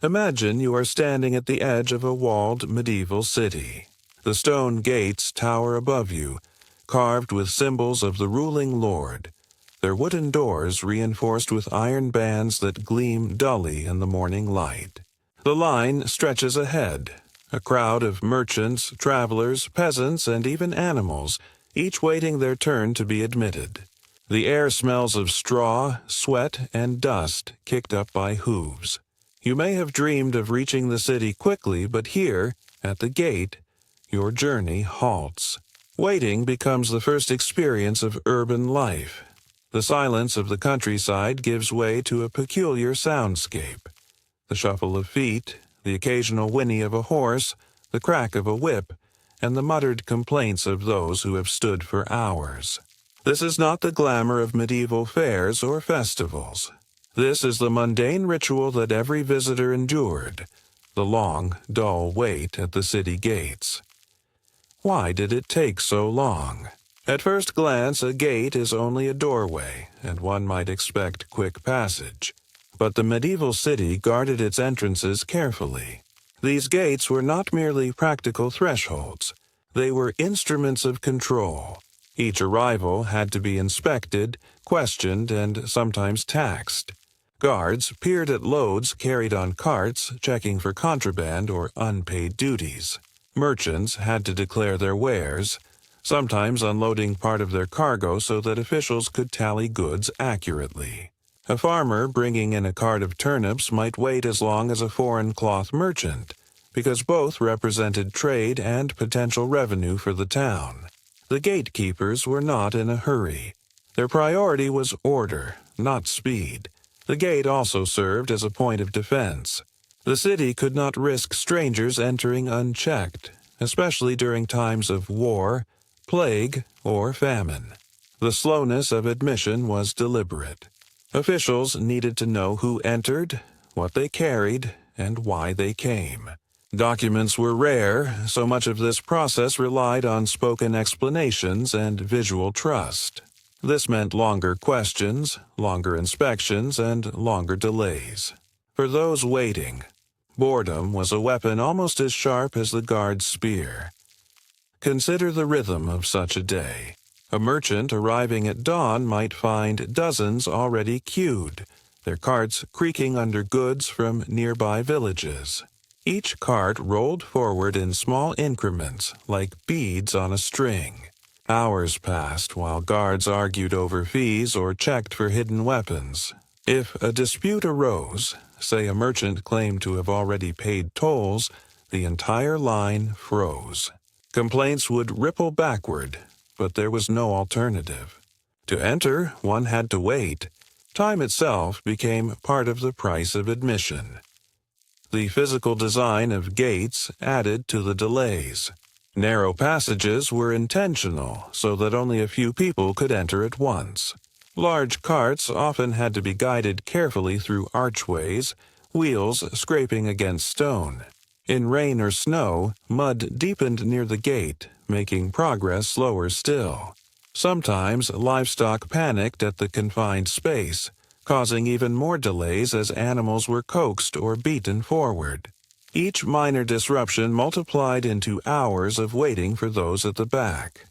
Imagine you are standing at the edge of a walled medieval city. The stone gates tower above you, carved with symbols of the ruling lord, their wooden doors reinforced with iron bands that gleam dully in the morning light. The line stretches ahead, a crowd of merchants, travelers, peasants, and even animals, each waiting their turn to be admitted. The air smells of straw, sweat, and dust kicked up by hooves. You may have dreamed of reaching the city quickly, but here, at the gate, your journey halts. Waiting becomes the first experience of urban life. The silence of the countryside gives way to a peculiar soundscape. The shuffle of feet, the occasional whinny of a horse, the crack of a whip, and the muttered complaints of those who have stood for hours. This is not the glamour of medieval fairs or festivals. This is the mundane ritual that every visitor endured, the long, dull wait at the city gates. Why did it take so long? At first glance, a gate is only a doorway, and one might expect quick passage. But the medieval city guarded its entrances carefully. These gates were not merely practical thresholds. They were instruments of control. Each arrival had to be inspected, questioned, and sometimes taxed. Guards peered at loads carried on carts, checking for contraband or unpaid duties. Merchants had to declare their wares, sometimes unloading part of their cargo so that officials could tally goods accurately. A farmer bringing in a cart of turnips might wait as long as a foreign cloth merchant, because both represented trade and potential revenue for the town. The gatekeepers were not in a hurry. Their priority was order, not speed. The gate also served as a point of defense. The city could not risk strangers entering unchecked, especially during times of war, plague, or famine. The slowness of admission was deliberate. Officials needed to know who entered, what they carried, and why they came. Documents were rare, so much of this process relied on spoken explanations and visual trust. This meant longer questions, longer inspections, and longer delays. For those waiting, boredom was a weapon almost as sharp as the guard's spear. Consider the rhythm of such a day. A merchant arriving at dawn might find dozens already queued, their carts creaking under goods from nearby villages. Each cart rolled forward in small increments, like beads on a string. Hours passed while guards argued over fees or checked for hidden weapons. If a dispute arose, say a merchant claimed to have already paid tolls, the entire line froze. Complaints would ripple backward, but there was no alternative. To enter, one had to wait. Time itself became part of the price of admission. The physical design of gates added to the delays. Narrow passages were intentional so that only a few people could enter at once. Large carts often had to be guided carefully through archways, wheels scraping against stone. In rain or snow, mud deepened near the gate, making progress slower still. Sometimes livestock panicked at the confined space, causing even more delays as animals were coaxed or beaten forward. Each minor disruption multiplied into hours of waiting for those at the back.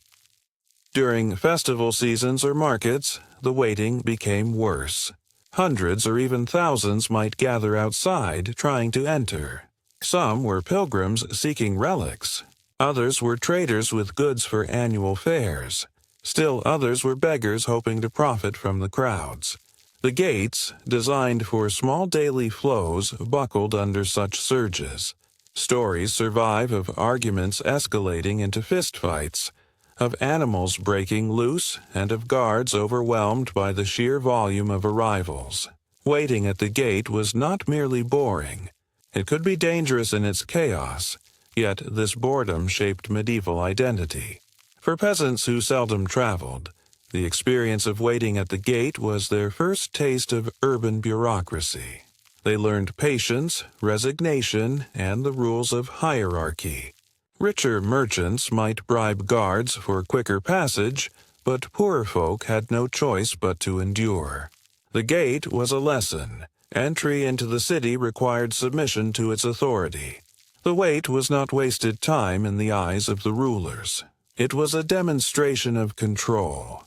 During festival seasons or markets, the waiting became worse. Hundreds or even thousands might gather outside trying to enter. Some were pilgrims seeking relics. Others were traders with goods for annual fairs. Still others were beggars hoping to profit from the crowds. The gates, designed for small daily flows, buckled under such surges. Stories survive of arguments escalating into fistfights, of animals breaking loose, and of guards overwhelmed by the sheer volume of arrivals. Waiting at the gate was not merely boring. It could be dangerous in its chaos, yet this boredom shaped medieval identity. For peasants who seldom traveled, the experience of waiting at the gate was their first taste of urban bureaucracy. They learned patience, resignation, and the rules of hierarchy. Richer merchants might bribe guards for quicker passage, but poorer folk had no choice but to endure. The gate was a lesson. Entry into the city required submission to its authority. The wait was not wasted time in the eyes of the rulers. It was a demonstration of control.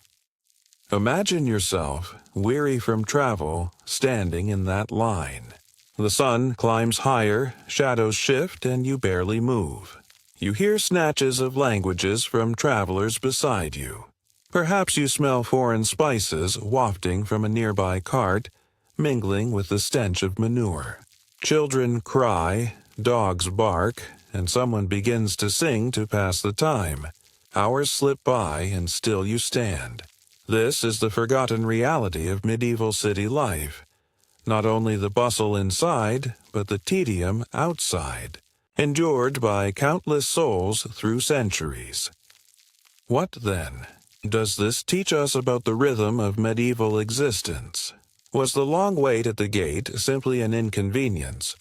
Imagine yourself, weary from travel, standing in that line. The sun climbs higher, shadows shift, and you barely move. You hear snatches of languages from travelers beside you. Perhaps you smell foreign spices wafting from a nearby cart, mingling with the stench of manure. Children cry, dogs bark, and someone begins to sing to pass the time. Hours slip by, and still you stand. This is the forgotten reality of medieval city life. Not only the bustle inside, but the tedium outside, endured by countless souls through centuries. What, then, does this teach us about the rhythm of medieval existence? Was the long wait at the gate simply an inconvenience,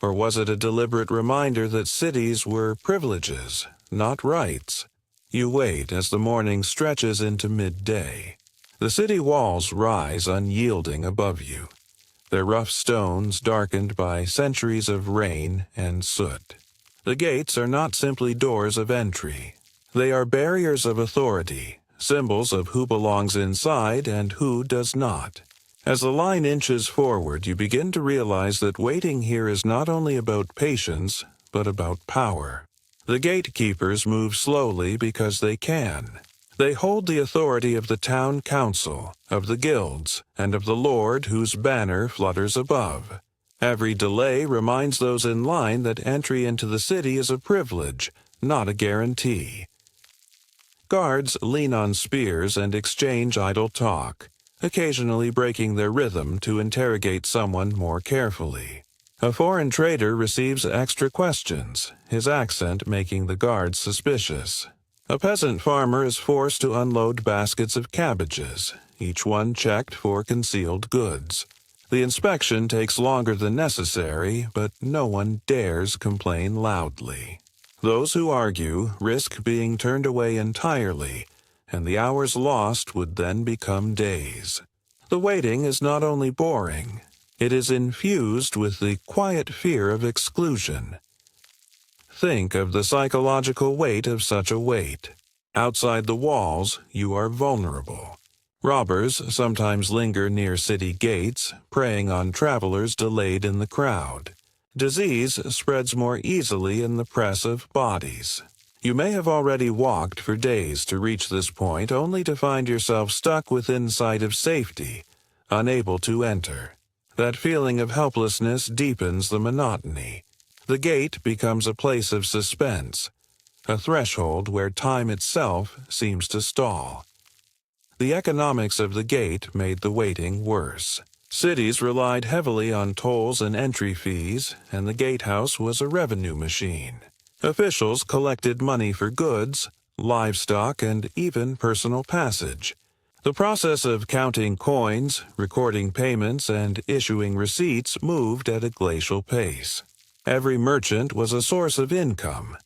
or was it a deliberate reminder that cities were privileges, not rights? You wait as the morning stretches into midday. The city walls rise unyielding above you, their rough stones darkened by centuries of rain and soot. The gates are not simply doors of entry. They are barriers of authority, symbols of who belongs inside and who does not. As the line inches forward, you begin to realize that waiting here is not only about patience, but about power. The gatekeepers move slowly because they can. They hold the authority of the town council, of the guilds, and of the Lord whose banner flutters above. Every delay reminds those in line that entry into the city is a privilege, not a guarantee. Guards lean on spears and exchange idle talk, occasionally breaking their rhythm to interrogate someone more carefully. A foreign trader receives extra questions, his accent making the guards suspicious. A peasant farmer is forced to unload baskets of cabbages, each one checked for concealed goods. The inspection takes longer than necessary, but no one dares complain loudly. Those who argue risk being turned away entirely, and the hours lost would then become days. The waiting is not only boring, it is infused with the quiet fear of exclusion. Think of the psychological weight of such a wait. Outside the walls, you are vulnerable. Robbers sometimes linger near city gates, preying on travelers delayed in the crowd. Disease spreads more easily in the press of bodies. You may have already walked for days to reach this point, only to find yourself stuck within sight of safety, unable to enter. That feeling of helplessness deepens the monotony. The gate becomes a place of suspense, a threshold where time itself seems to stall. The economics of the gate made the waiting worse. Cities relied heavily on tolls and entry fees, and the gatehouse was a revenue machine. Officials collected money for goods, livestock, and even personal passage. The process of counting coins, recording payments, and issuing receipts moved at a glacial pace. Every merchant was a source of income,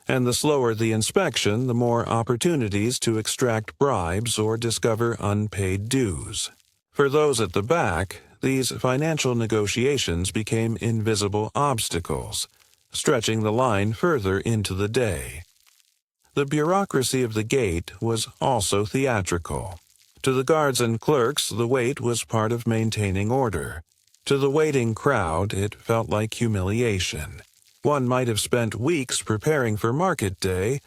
and the slower the inspection, the more opportunities to extract bribes or discover unpaid dues. For those at the back, these financial negotiations became invisible obstacles, stretching the line further into the day. The bureaucracy of the gate was also theatrical. To the guards and clerks, the wait was part of maintaining order. To the waiting crowd, it felt like humiliation. One might have spent weeks preparing for market day,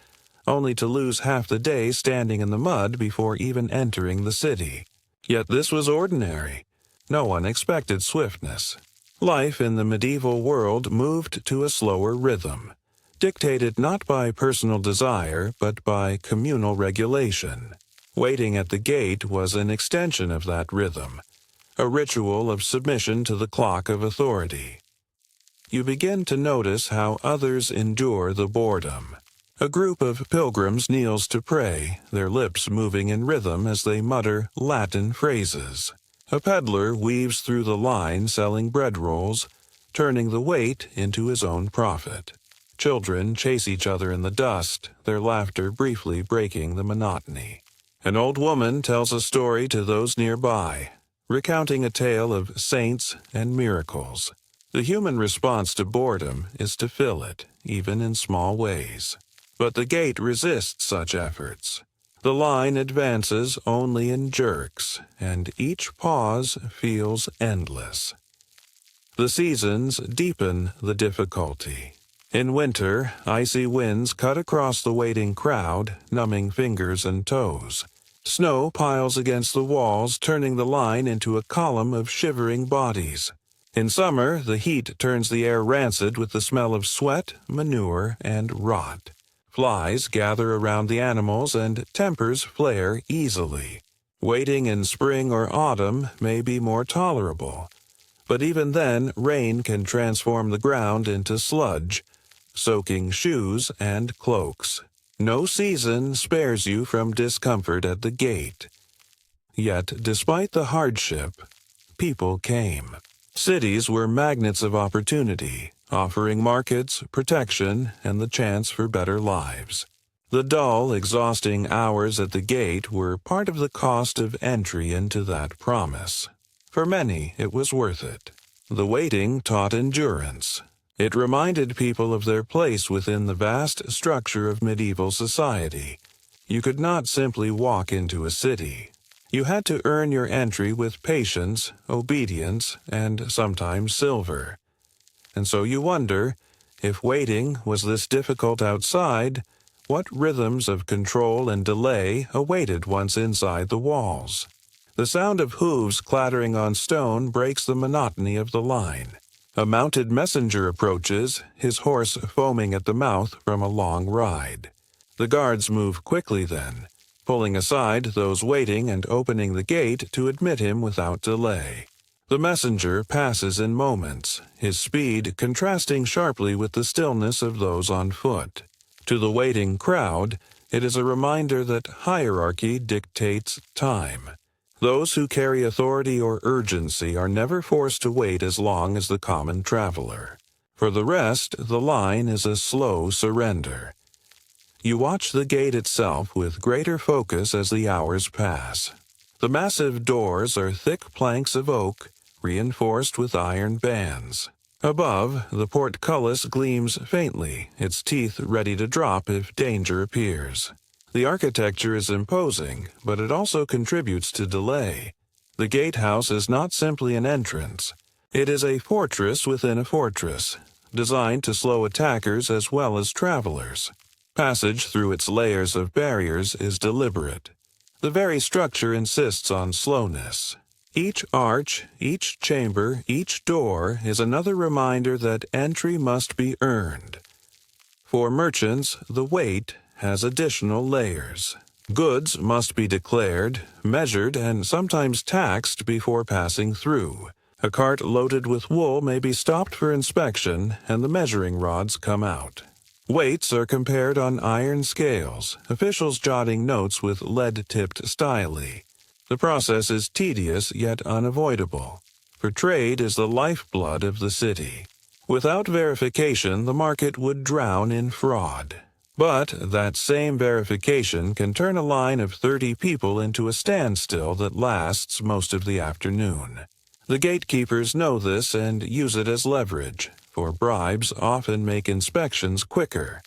only to lose half the day standing in the mud before even entering the city. Yet this was ordinary. No one expected swiftness. Life in the medieval world moved to a slower rhythm, dictated not by personal desire, but by communal regulation. Waiting at the gate was an extension of that rhythm, a ritual of submission to the clock of authority. You begin to notice how others endure the boredom. A group of pilgrims kneels to pray, their lips moving in rhythm as they mutter Latin phrases. A peddler weaves through the line selling bread rolls, turning the wait into his own profit. Children chase each other in the dust, their laughter briefly breaking the monotony. An old woman tells a story to those nearby, recounting a tale of saints and miracles. The human response to boredom is to fill it, even in small ways. But the gate resists such efforts. The line advances only in jerks, and each pause feels endless. The seasons deepen the difficulty. In winter, icy winds cut across the waiting crowd, numbing fingers and toes. Snow piles against the walls, turning the line into a column of shivering bodies. In summer, the heat turns the air rancid with the smell of sweat, manure, and rot. Flies gather around the animals and tempers flare easily. Waiting in spring or autumn may be more tolerable, but even then rain can transform the ground into sludge, soaking shoes and cloaks. No season spares you from discomfort at the gate. Yet, despite the hardship, people came. Cities were magnets of opportunity, offering markets, protection, and the chance for better lives. The dull, exhausting hours at the gate were part of the cost of entry into that promise. For many, it was worth it. The waiting taught endurance. It reminded people of their place within the vast structure of medieval society. You could not simply walk into a city. You had to earn your entry with patience, obedience, and sometimes silver. And so you wonder, if waiting was this difficult outside, what rhythms of control and delay awaited once inside the walls? The sound of hooves clattering on stone breaks the monotony of the line. A mounted messenger approaches, his horse foaming at the mouth from a long ride. The guards move quickly then, pulling aside those waiting and opening the gate to admit him without delay. The messenger passes in moments, his speed contrasting sharply with the stillness of those on foot. To the waiting crowd, it is a reminder that hierarchy dictates time. Those who carry authority or urgency are never forced to wait as long as the common traveler. For the rest, the line is a slow surrender. You watch the gate itself with greater focus as the hours pass. The massive doors are thick planks of oak, reinforced with iron bands. Above, the portcullis gleams faintly, its teeth ready to drop if danger appears. The architecture is imposing, but it also contributes to delay. The gatehouse is not simply an entrance. It is a fortress within a fortress, designed to slow attackers as well as travelers. Passage through its layers of barriers is deliberate. The very structure insists on slowness. Each arch, each chamber, each door is another reminder that entry must be earned. For merchants, the wait has additional layers. Goods must be declared, measured, and sometimes taxed before passing through. A cart loaded with wool may be stopped for inspection, and the measuring rods come out. Weights are compared on iron scales, officials jotting notes with lead-tipped styli. The process is tedious yet unavoidable, for trade is the lifeblood of the city. Without verification, the market would drown in fraud. But that same verification can turn a line of 30 people into a standstill that lasts most of the afternoon. The gatekeepers know this and use it as leverage, for bribes often make inspections quicker.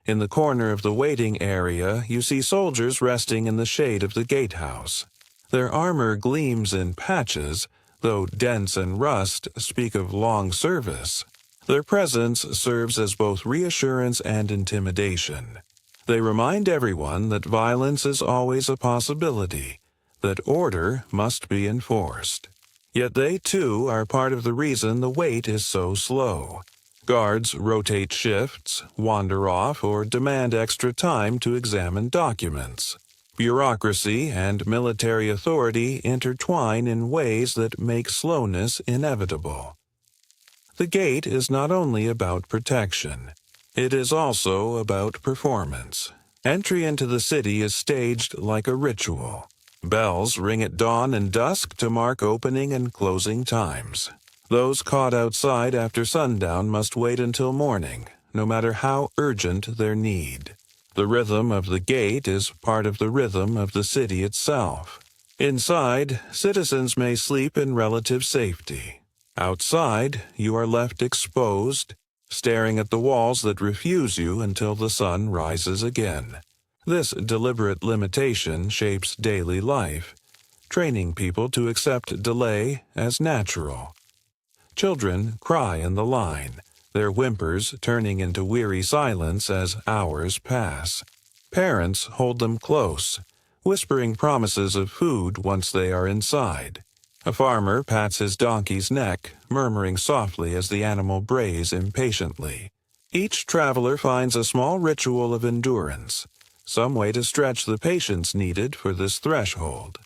In the corner of the waiting area, you see soldiers resting in the shade of the gatehouse. Their armor gleams in patches, though dents and rust speak of long service. Their presence serves as both reassurance and intimidation. They remind everyone that violence is always a possibility, that order must be enforced. Yet they, too, are part of the reason the wait is so slow. Guards rotate shifts, wander off, or demand extra time to examine documents. Bureaucracy and military authority intertwine in ways that make slowness inevitable. The gate is not only about protection. It is also about performance. Entry into the city is staged like a ritual. Bells ring at dawn and dusk to mark opening and closing times. Those caught outside after sundown must wait until morning, no matter how urgent their need. The rhythm of the gate is part of the rhythm of the city itself. Inside, citizens may sleep in relative safety. Outside, you are left exposed, staring at the walls that refuse you until the sun rises again. This deliberate limitation shapes daily life, training people to accept delay as natural. Children cry in the line, their whimpers turning into weary silence as hours pass. Parents hold them close, whispering promises of food once they are inside. A farmer pats his donkey's neck, murmuring softly as the animal brays impatiently. Each traveler finds a small ritual of endurance, some way to stretch the patience needed for this threshold.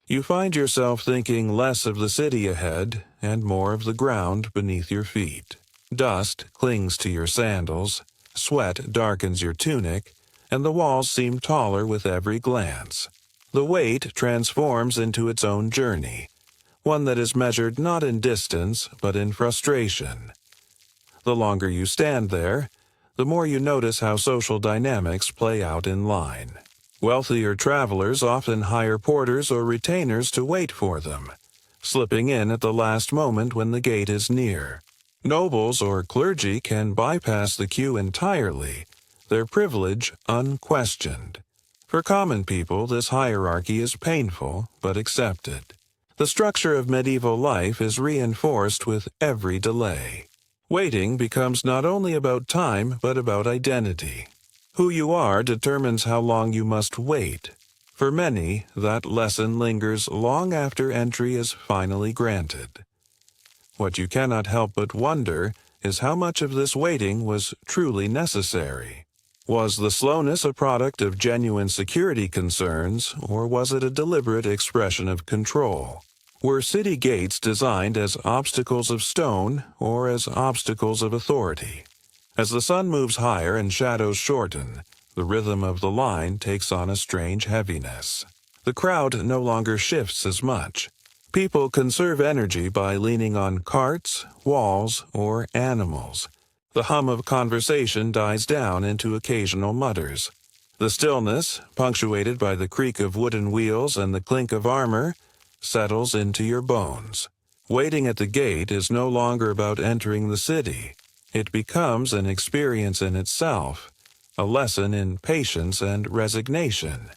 You find yourself thinking less of the city ahead and more of the ground beneath your feet. Dust clings to your sandals, sweat darkens your tunic, and the walls seem taller with every glance. The weight transforms into its own journey, one that is measured not in distance but in frustration. The longer you stand there, the more you notice how social dynamics play out in line. Wealthier travelers often hire porters or retainers to wait for them, slipping in at the last moment when the gate is near. Nobles or clergy can bypass the queue entirely, their privilege unquestioned. For common people, this hierarchy is painful but accepted. The structure of medieval life is reinforced with every delay. Waiting becomes not only about time but about identity. Who you are determines how long you must wait. For many, that lesson lingers long after entry is finally granted. What you cannot help but wonder is how much of this waiting was truly necessary. Was the slowness a product of genuine security concerns, or was it a deliberate expression of control? Were city gates designed as obstacles of stone or as obstacles of authority? As the sun moves higher and shadows shorten, the rhythm of the line takes on a strange heaviness. The crowd no longer shifts as much. People conserve energy by leaning on carts, walls, or animals. The hum of conversation dies down into occasional mutters. The stillness, punctuated by the creak of wooden wheels and the clink of armor, settles into your bones. Waiting at the gate is no longer about entering the city. It becomes an experience in itself, a lesson in patience and resignation.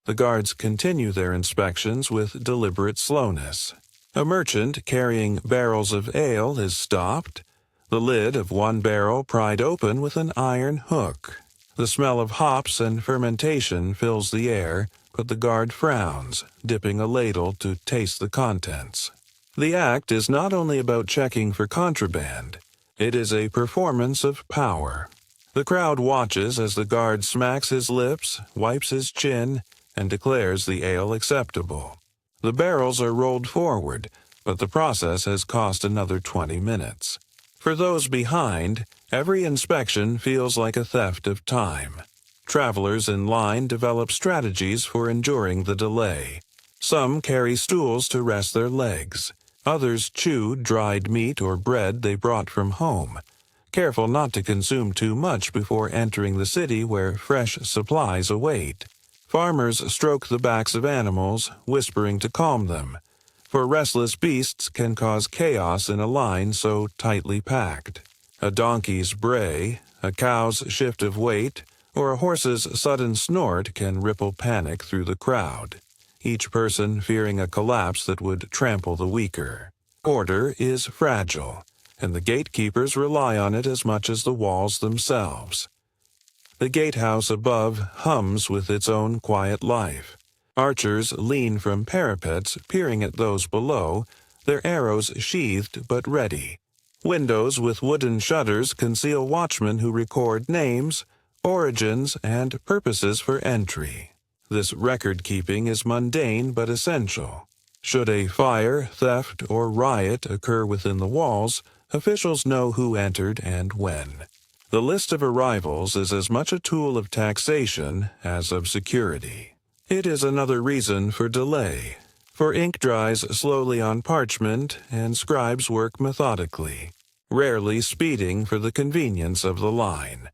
The guards continue their inspections with deliberate slowness. A merchant carrying barrels of ale is stopped, the lid of one barrel pried open with an iron hook. The smell of hops and fermentation fills the air, but the guard frowns, dipping a ladle to taste the contents. The act is not only about checking for contraband. It is a performance of power. The crowd watches as the guard smacks his lips, wipes his chin, and declares the ale acceptable. The barrels are rolled forward, but the process has cost another 20 minutes. For those behind, every inspection feels like a theft of time. Travelers in line develop strategies for enduring the delay. Some carry stools to rest their legs. Others chew dried meat or bread they brought from home, careful not to consume too much before entering the city where fresh supplies await. Farmers stroke the backs of animals, whispering to calm them, for restless beasts can cause chaos in a line so tightly packed. A donkey's bray, a cow's shift of weight, or a horse's sudden snort can ripple panic through the crowd, each person fearing a collapse that would trample the weaker. Order is fragile, and the gatekeepers rely on it as much as the walls themselves. The gatehouse above hums with its own quiet life. Archers lean from parapets, peering at those below, their arrows sheathed but ready. Windows with wooden shutters conceal watchmen who record names, origins, and purposes for entry. This record-keeping is mundane but essential. Should a fire, theft, or riot occur within the walls, officials know who entered and when. The list of arrivals is as much a tool of taxation as of security. It is another reason for delay, for ink dries slowly on parchment and scribes work methodically, rarely speeding for the convenience of the line.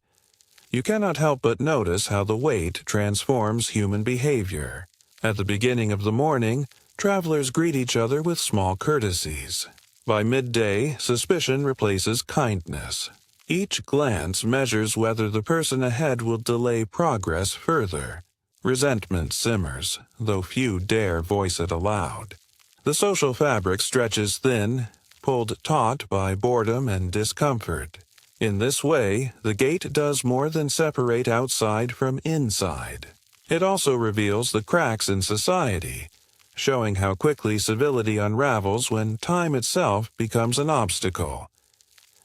You cannot help but notice how the wait transforms human behavior. At the beginning of the morning, travelers greet each other with small courtesies. By midday, suspicion replaces kindness. Each glance measures whether the person ahead will delay progress further. Resentment simmers, though few dare voice it aloud. The social fabric stretches thin, pulled taut by boredom and discomfort. In this way, the gate does more than separate outside from inside. It also reveals the cracks in society, showing how quickly civility unravels when time itself becomes an obstacle.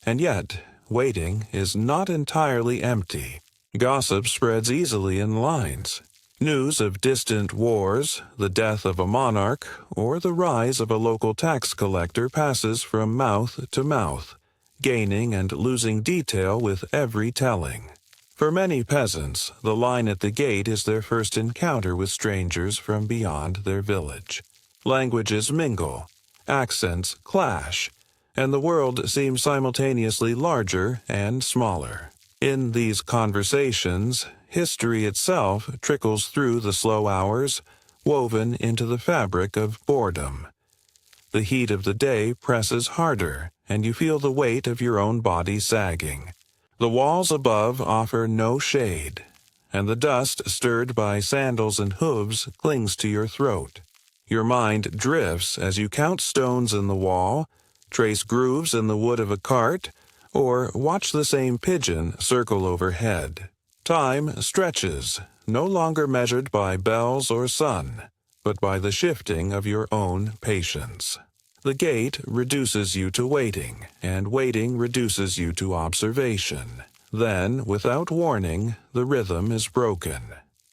And yet, waiting is not entirely empty. Gossip spreads easily in lines. News of distant wars, the death of a monarch, or the rise of a local tax collector passes from mouth to mouth, gaining and losing detail with every telling. For many peasants, the line at the gate is their first encounter with strangers from beyond their village. Languages mingle, accents clash, and the world seems simultaneously larger and smaller. In these conversations, history itself trickles through the slow hours, woven into the fabric of boredom. The heat of the day presses harder, and you feel the weight of your own body sagging. The walls above offer no shade, and the dust stirred by sandals and hooves clings to your throat. Your mind drifts as you count stones in the wall, trace grooves in the wood of a cart, or watch the same pigeon circle overhead. Time stretches, no longer measured by bells or sun, but by the shifting of your own patience. The gate reduces you to waiting, and waiting reduces you to observation. Then, without warning, the rhythm is broken.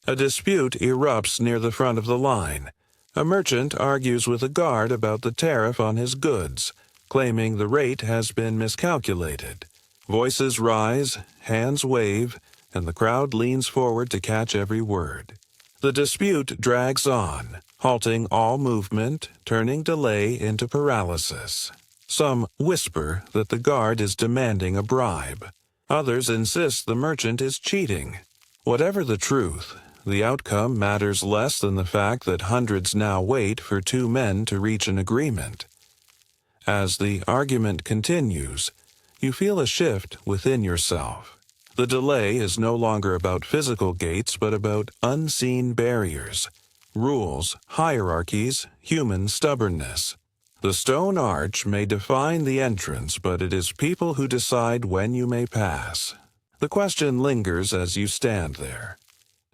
A dispute erupts near the front of the line. A merchant argues with a guard about the tariff on his goods, claiming the rate has been miscalculated. Voices rise, hands wave, and the crowd leans forward to catch every word. The dispute drags on, halting all movement, turning delay into paralysis. Some whisper that the guard is demanding a bribe. Others insist the merchant is cheating. Whatever the truth, the outcome matters less than the fact that hundreds now wait for two men to reach an agreement. As the argument continues, you feel a shift within yourself. The delay is no longer about physical gates, but about unseen barriers, rules, hierarchies, human stubbornness. The stone arch may define the entrance, but it is people who decide when you may pass. The question lingers as you stand there.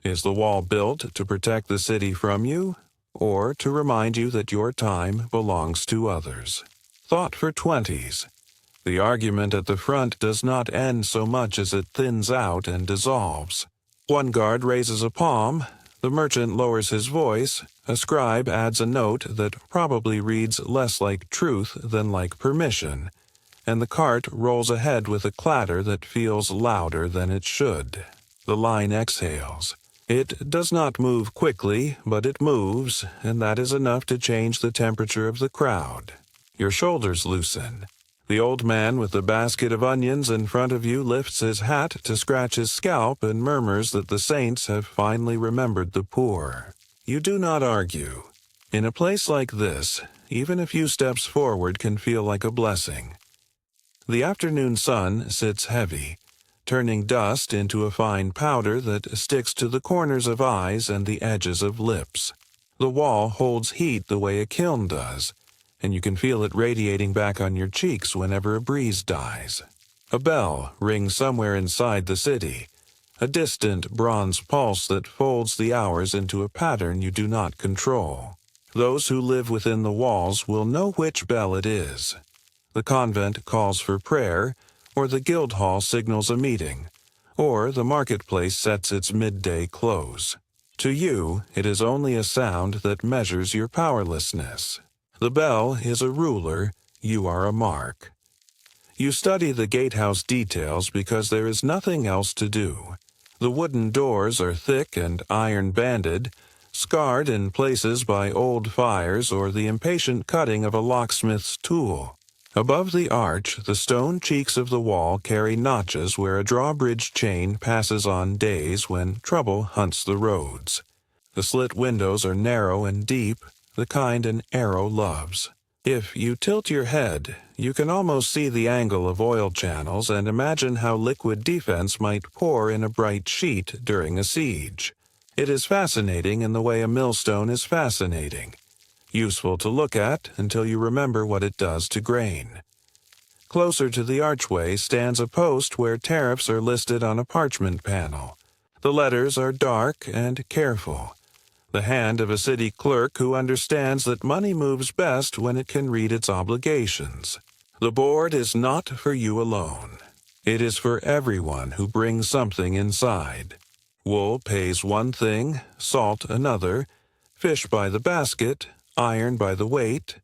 Is the wall built to protect the city from you, or to remind you that your time belongs to others? Thought for 20s. The argument at the front does not end so much as it thins out and dissolves. One guard raises a palm, the merchant lowers his voice, a scribe adds a note that probably reads less like truth than like permission, and the cart rolls ahead with a clatter that feels louder than it should. The line exhales. It does not move quickly, but it moves, and that is enough to change the temperature of the crowd. Your shoulders loosen. The old man with the basket of onions in front of you lifts his hat to scratch his scalp and murmurs that the saints have finally remembered the poor. You do not argue. In a place like this, even a few steps forward can feel like a blessing. The afternoon sun sits heavy, turning dust into a fine powder that sticks to the corners of eyes and the edges of lips. The wall holds heat the way a kiln does, and you can feel it radiating back on your cheeks whenever a breeze dies. A bell rings somewhere inside the city, a distant bronze pulse that folds the hours into a pattern you do not control. Those who live within the walls will know which bell it is. The convent calls for prayer, or the guild hall signals a meeting, or the marketplace sets its midday close. To you, it is only a sound that measures your powerlessness. The bell is a ruler, you are a mark. You study the gatehouse details because there is nothing else to do. The wooden doors are thick and iron-banded, scarred in places by old fires or the impatient cutting of a locksmith's tool. Above the arch, the stone cheeks of the wall carry notches where a drawbridge chain passes on days when trouble hunts the roads. The slit windows are narrow and deep, the kind an arrow loves. If you tilt your head, you can almost see the angle of oil channels and imagine how liquid defense might pour in a bright sheet during a siege. It is fascinating in the way a millstone is fascinating. Useful to look at until you remember what it does to grain. Closer to the archway stands a post where tariffs are listed on a parchment panel. The letters are dark and careful. The hand of a city clerk who understands that money moves best when it can read its obligations. The board is not for you alone. It is for everyone who brings something inside. Wool pays one thing, salt another, fish by the basket, iron by the weight,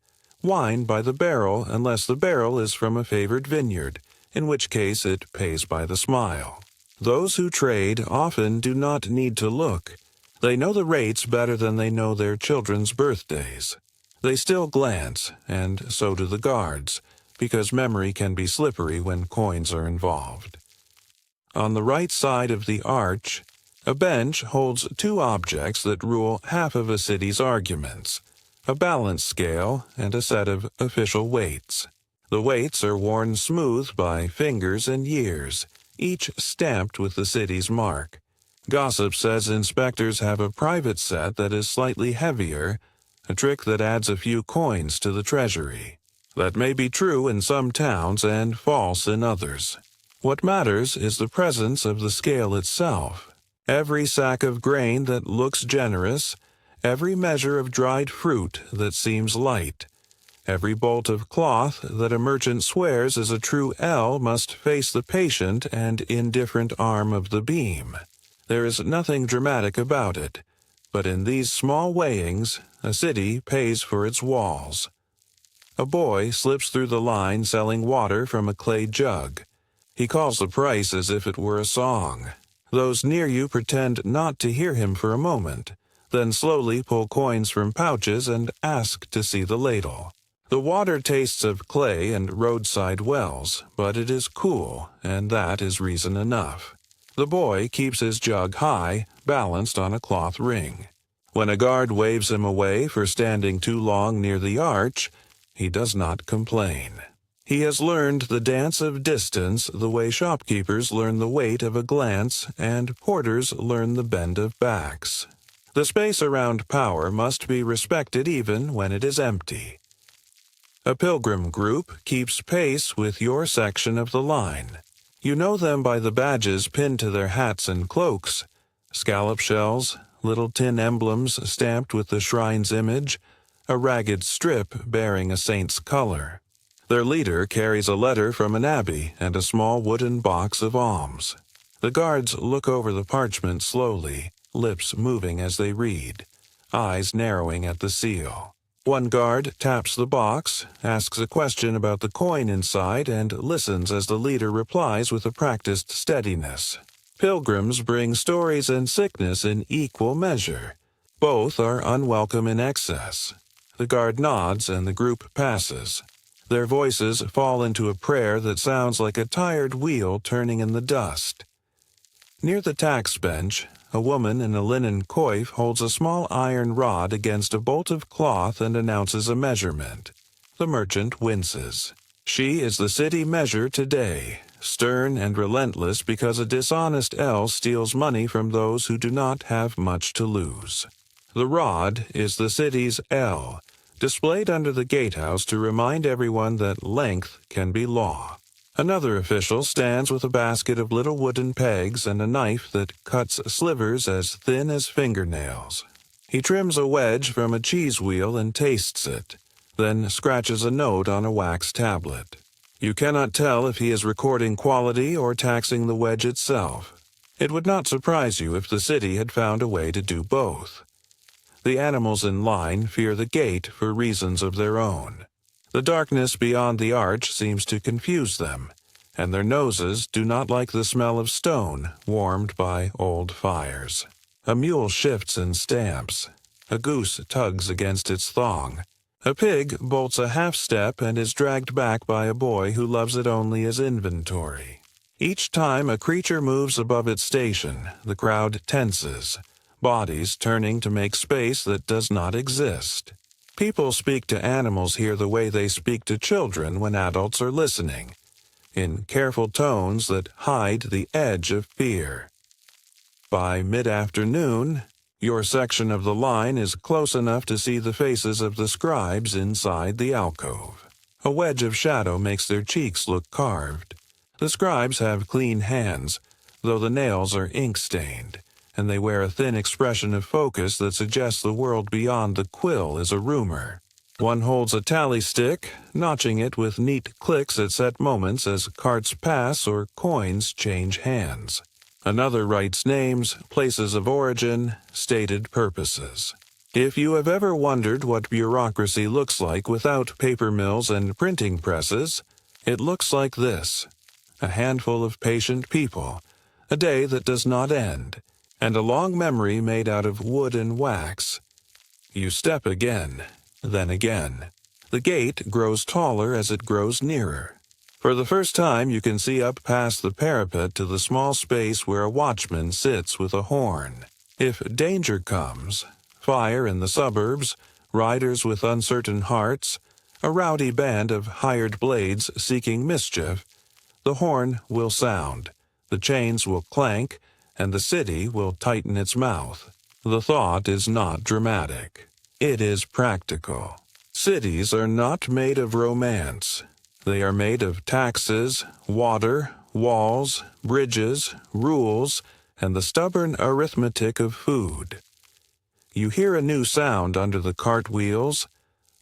wine by the barrel unless the barrel is from a favored vineyard, in which case it pays by the smile. Those who trade often do not need to look. They know the rates better than they know their children's birthdays. They still glance, and so do the guards, because memory can be slippery when coins are involved. On the right side of the arch, a bench holds two objects that rule half of a city's arguments: a balance scale and a set of official weights. The weights are worn smooth by fingers and years, each stamped with the city's mark. Gossip says inspectors have a private set that is slightly heavier, a trick that adds a few coins to the treasury. That may be true in some towns and false in others. What matters is the presence of the scale itself. Every sack of grain that looks generous, every measure of dried fruit that seems light, every bolt of cloth that a merchant swears is a true L must face the patient and indifferent arm of the beam. There is nothing dramatic about it, but in these small weighings, a city pays for its walls. A boy slips through the line selling water from a clay jug. He calls the price as if it were a song. Those near you pretend not to hear him for a moment, then slowly pull coins from pouches and ask to see the ladle. The water tastes of clay and roadside wells, but it is cool, and that is reason enough. The boy keeps his jug high, balanced on a cloth ring. When a guard waves him away for standing too long near the arch, he does not complain. He has learned the dance of distance the way shopkeepers learn the weight of a glance and porters learn the bend of backs. The space around power must be respected even when it is empty. A pilgrim group keeps pace with your section of the line. You know them by the badges pinned to their hats and cloaks: scallop shells, little tin emblems stamped with the shrine's image, a ragged strip bearing a saint's color. Their leader carries a letter from an abbey and a small wooden box of alms. The guards look over the parchment slowly, lips moving as they read, eyes narrowing at the seal. One guard taps the box, asks a question about the coin inside, and listens as the leader replies with a practiced steadiness. Pilgrims bring stories and sickness in equal measure. Both are unwelcome in excess. The guard nods and the group passes. Their voices fall into a prayer that sounds like a tired wheel turning in the dust. Near the tax bench, a woman in a linen coif holds a small iron rod against a bolt of cloth and announces a measurement. The merchant winces. She is the city measure today, stern and relentless because a dishonest L steals money from those who do not have much to lose. The rod is the city's L, displayed under the gatehouse to remind everyone that length can be law. Another official stands with a basket of little wooden pegs and a knife that cuts slivers as thin as fingernails. He trims a wedge from a cheese wheel and tastes it, then scratches a note on a wax tablet. You cannot tell if he is recording quality or taxing the wedge itself. It would not surprise you if the city had found a way to do both. The animals in line fear the gate for reasons of their own. The darkness beyond the arch seems to confuse them, and their noses do not like the smell of stone warmed by old fires. A mule shifts and stamps. A goose tugs against its thong. A pig bolts a half-step and is dragged back by a boy who loves it only as inventory. Each time a creature moves above its station, the crowd tenses. bodies turning to make space that does not exist. People speak to animals here the way they speak to children when adults are listening, in careful tones that hide the edge of fear. By mid-afternoon, your section of the line is close enough to see the faces of the scribes inside the alcove. A wedge of shadow makes their cheeks look carved. The scribes have clean hands, though the nails are ink-stained, and they wear a thin expression of focus that suggests the world beyond the quill is a rumor. One holds a tally stick, notching it with neat clicks at set moments as carts pass or coins change hands. Another writes names, places of origin, stated purposes. If you have ever wondered what bureaucracy looks like without paper mills and printing presses, it looks like this: a handful of patient people, a day that does not end, and a long memory made out of wood and wax. You step again, then again. The gate grows taller as it grows nearer. For the first time you can see up past the parapet to the small space where a watchman sits with a horn. If danger comes, fire in the suburbs, riders with uncertain hearts, a rowdy band of hired blades seeking mischief, the horn will sound, the chains will clank, and the city will tighten its mouth. The thought is not dramatic. It is practical. Cities are not made of romance. They are made of taxes, water, walls, bridges, rules, and the stubborn arithmetic of food. You hear a new sound under the cart wheels,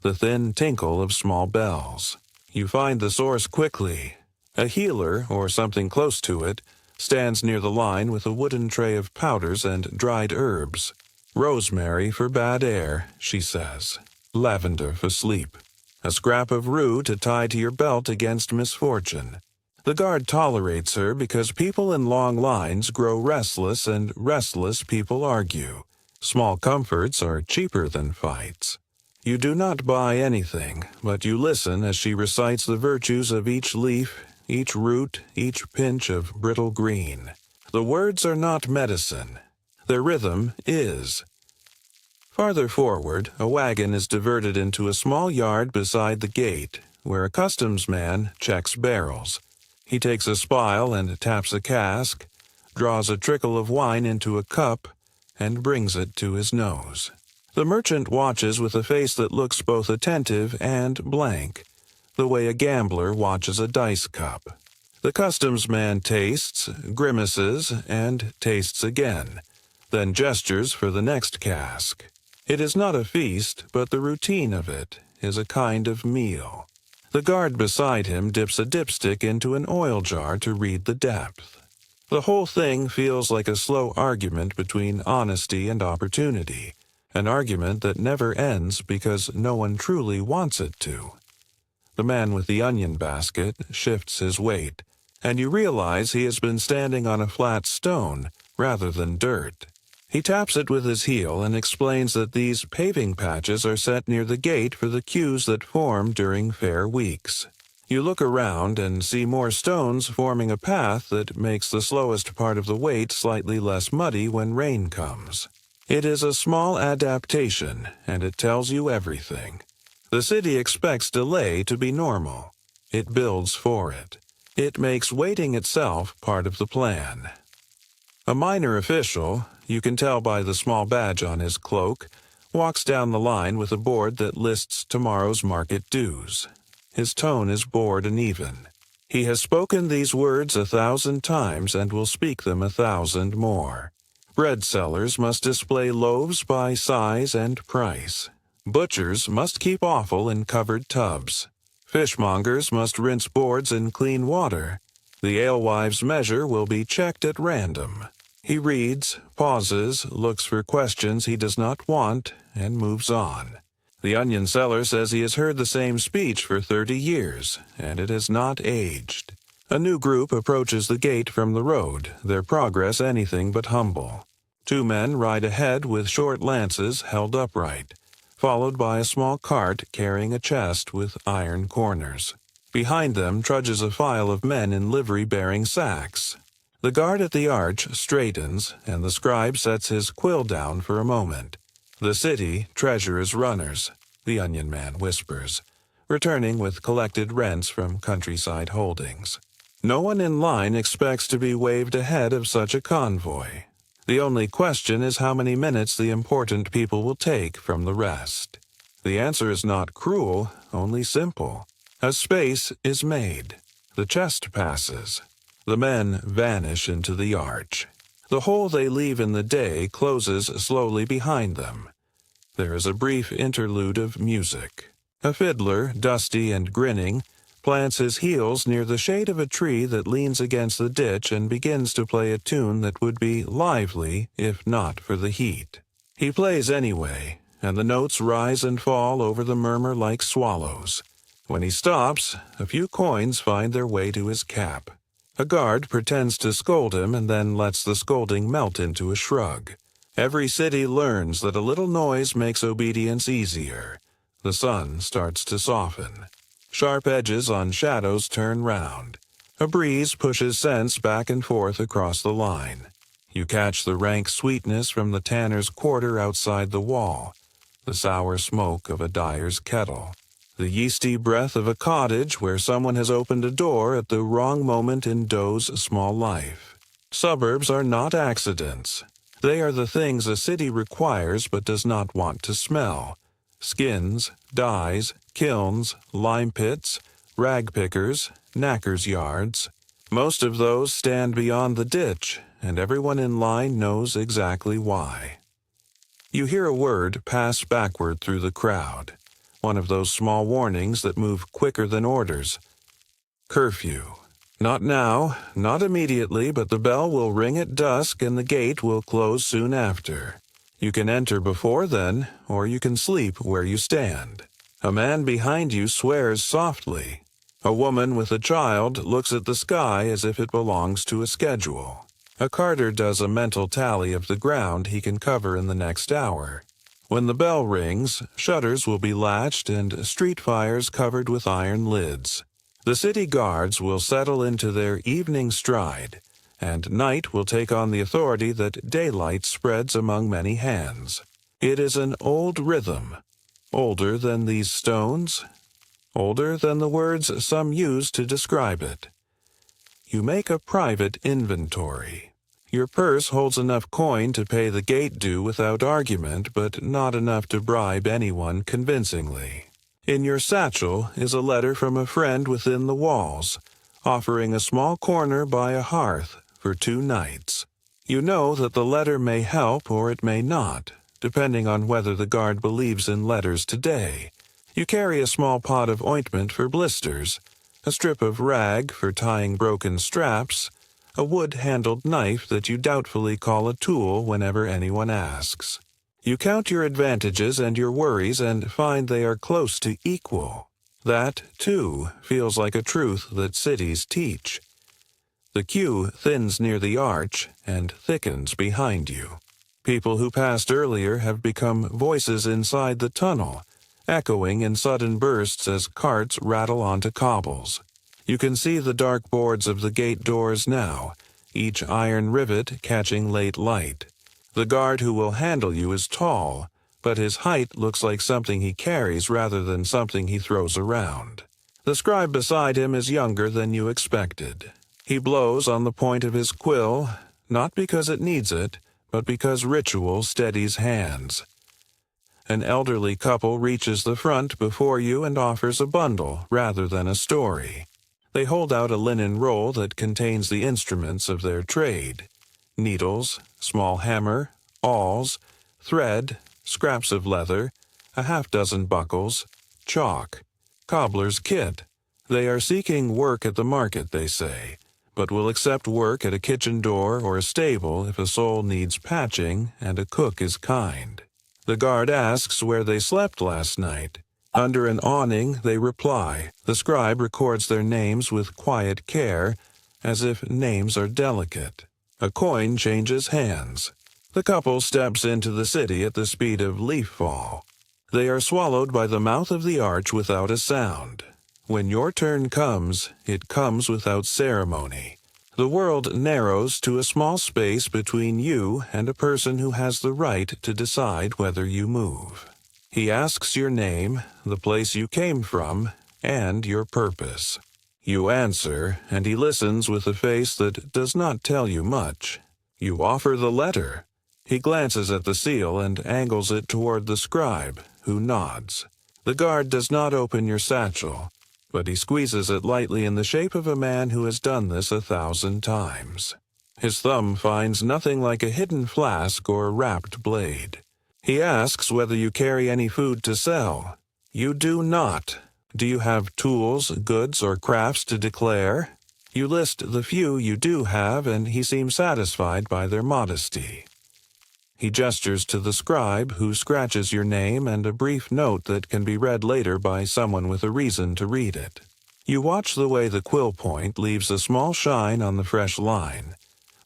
the thin tinkle of small bells. You find the source quickly. A healer, or something close to it, stands near the line with a wooden tray of powders and dried herbs. Rosemary for bad air, she says. Lavender for sleep. A scrap of rue to tie to your belt against misfortune. The guard tolerates her because people in long lines grow restless and restless people argue. Small comforts are cheaper than fights. You do not buy anything, but you listen as she recites the virtues of each leaf, each root, each pinch of brittle green. The words are not medicine. Their rhythm is. Farther forward, a wagon is diverted into a small yard beside the gate, where a customs man checks barrels. He takes a spile and taps a cask, draws a trickle of wine into a cup, and brings it to his nose. The merchant watches with a face that looks both attentive and blank, the way a gambler watches a dice cup. The customs man tastes, grimaces, and tastes again, then gestures for the next cask. It is not a feast, but the routine of it is a kind of meal. The guard beside him dips a dipstick into an oil jar to read the depth. The whole thing feels like a slow argument between honesty and opportunity, an argument that never ends because no one truly wants it to. The man with the onion basket shifts his weight, and you realize he has been standing on a flat stone rather than dirt. He taps it with his heel and explains that these paving patches are set near the gate for the queues that form during fair weeks. You look around and see more stones forming a path that makes the slowest part of the wait slightly less muddy when rain comes. It is a small adaptation, and it tells you everything. The city expects delay to be normal. It builds for it. It makes waiting itself part of the plan. A minor official, you can tell by the small badge on his cloak, walks down the line with a board that lists tomorrow's market dues. His tone is bored and even. He has spoken these words 1,000 times and will speak them 1,000 more. Bread sellers must display loaves by size and price. Butchers must keep offal in covered tubs. Fishmongers must rinse boards in clean water. The alewives' measure will be checked at random. He reads, pauses, looks for questions he does not want, and moves on. The onion seller says he has heard the same speech for 30 years, and it has not aged. A new group approaches the gate from the road, their progress anything but humble. 2 men ride ahead with short lances held upright, followed by a small cart carrying a chest with iron corners. Behind them trudges a file of men in livery bearing sacks. The guard at the arch straightens, and the scribe sets his quill down for a moment. The city treasures runners, the onion man whispers, returning with collected rents from countryside holdings. No one in line expects to be waved ahead of such a convoy. The only question is how many minutes the important people will take from the rest. The answer is not cruel, only simple. A space is made. The chest passes. The men vanish into the arch. The hole they leave in the day closes slowly behind them. There is a brief interlude of music. A fiddler, dusty and grinning, plants his heels near the shade of a tree that leans against the ditch and begins to play a tune that would be lively if not for the heat. He plays anyway, and the notes rise and fall over the murmur like swallows. When he stops, a few coins find their way to his cap. A guard pretends to scold him and then lets the scolding melt into a shrug. Every city learns that a little noise makes obedience easier. The sun starts to soften. Sharp edges on shadows turn round. A breeze pushes scents back and forth across the line. You catch the rank sweetness from the tanner's quarter outside the wall, the sour smoke of a dyer's kettle, the yeasty breath of a cottage where someone has opened a door at the wrong moment in Doe's small life. Suburbs are not accidents. They are the things a city requires but does not want to smell. Skins, dyes, kilns, lime pits, rag pickers, knackers' yards. Most of those stand beyond the ditch, and everyone in line knows exactly why. You hear a word pass backward through the crowd, one of those small warnings that move quicker than orders. Curfew. Not now, not immediately, but the bell will ring at dusk and the gate will close soon after. You can enter before then, or you can sleep where you stand. A man behind you swears softly. A woman with a child looks at the sky as if it belongs to a schedule. A carter does a mental tally of the ground he can cover in the next hour. When the bell rings, shutters will be latched and street fires covered with iron lids. The city guards will settle into their evening stride, and night will take on the authority that daylight spreads among many hands. It is an old rhythm, older than these stones, older than the words some use to describe it. You make a private inventory. Your purse holds enough coin to pay the gate due without argument, but not enough to bribe anyone convincingly. In your satchel is a letter from a friend within the walls, offering a small corner by a hearth for 2 nights. You know that the letter may help or it may not, depending on whether the guard believes in letters today. You carry a small pot of ointment for blisters, a strip of rag for tying broken straps, a wood-handled knife that you doubtfully call a tool whenever anyone asks. You count your advantages and your worries and find they are close to equal. That, too, feels like a truth that cities teach. The queue thins near the arch and thickens behind you. People who passed earlier have become voices inside the tunnel, echoing in sudden bursts as carts rattle onto cobbles. You can see the dark boards of the gate doors now, each iron rivet catching late light. The guard who will handle you is tall, but his height looks like something he carries rather than something he throws around. The scribe beside him is younger than you expected. He blows on the point of his quill, not because it needs it, but because ritual steadies hands. An elderly couple reaches the front before you and offers a bundle rather than a story. They hold out a linen roll that contains the instruments of their trade: needles, small hammer, awls, thread, scraps of leather, a half-dozen buckles, chalk, cobbler's kit. They are seeking work at the market, they say, but will accept work at a kitchen door or a stable if a soul needs patching and a cook is kind. The guard asks where they slept last night. Under an awning, they reply. The scribe records their names with quiet care, as if names are delicate. A coin changes hands. The couple steps into the city at the speed of leaf fall. They are swallowed by the mouth of the arch without a sound. When your turn comes, it comes without ceremony. The world narrows to a small space between you and a person who has the right to decide whether you move. He asks your name, the place you came from, and your purpose. You answer, and he listens with a face that does not tell you much. You offer the letter. He glances at the seal and angles it toward the scribe, who nods. The guard does not open your satchel, but he squeezes it lightly in the shape of a man who has done this 1,000 times. His thumb finds nothing like a hidden flask or wrapped blade. He asks whether you carry any food to sell. You do not. Do you have tools, goods, or crafts to declare? You list the few you do have, and he seems satisfied by their modesty. He gestures to the scribe, who scratches your name and a brief note that can be read later by someone with a reason to read it. You watch the way the quill point leaves a small shine on the fresh line.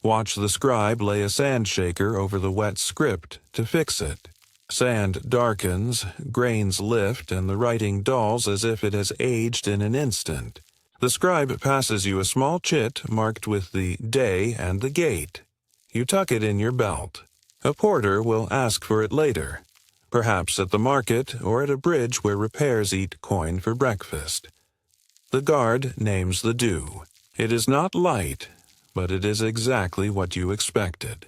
Watch the scribe lay a sand shaker over the wet script to fix it. Sand darkens, grains lift, and the writing dulls as if it has aged in an instant. The scribe passes you a small chit marked with the day and the gate. You tuck it in your belt. A porter will ask for it later, perhaps at the market or at a bridge where repairs eat coin for breakfast. The guard names the due. It is not light, but it is exactly what you expected.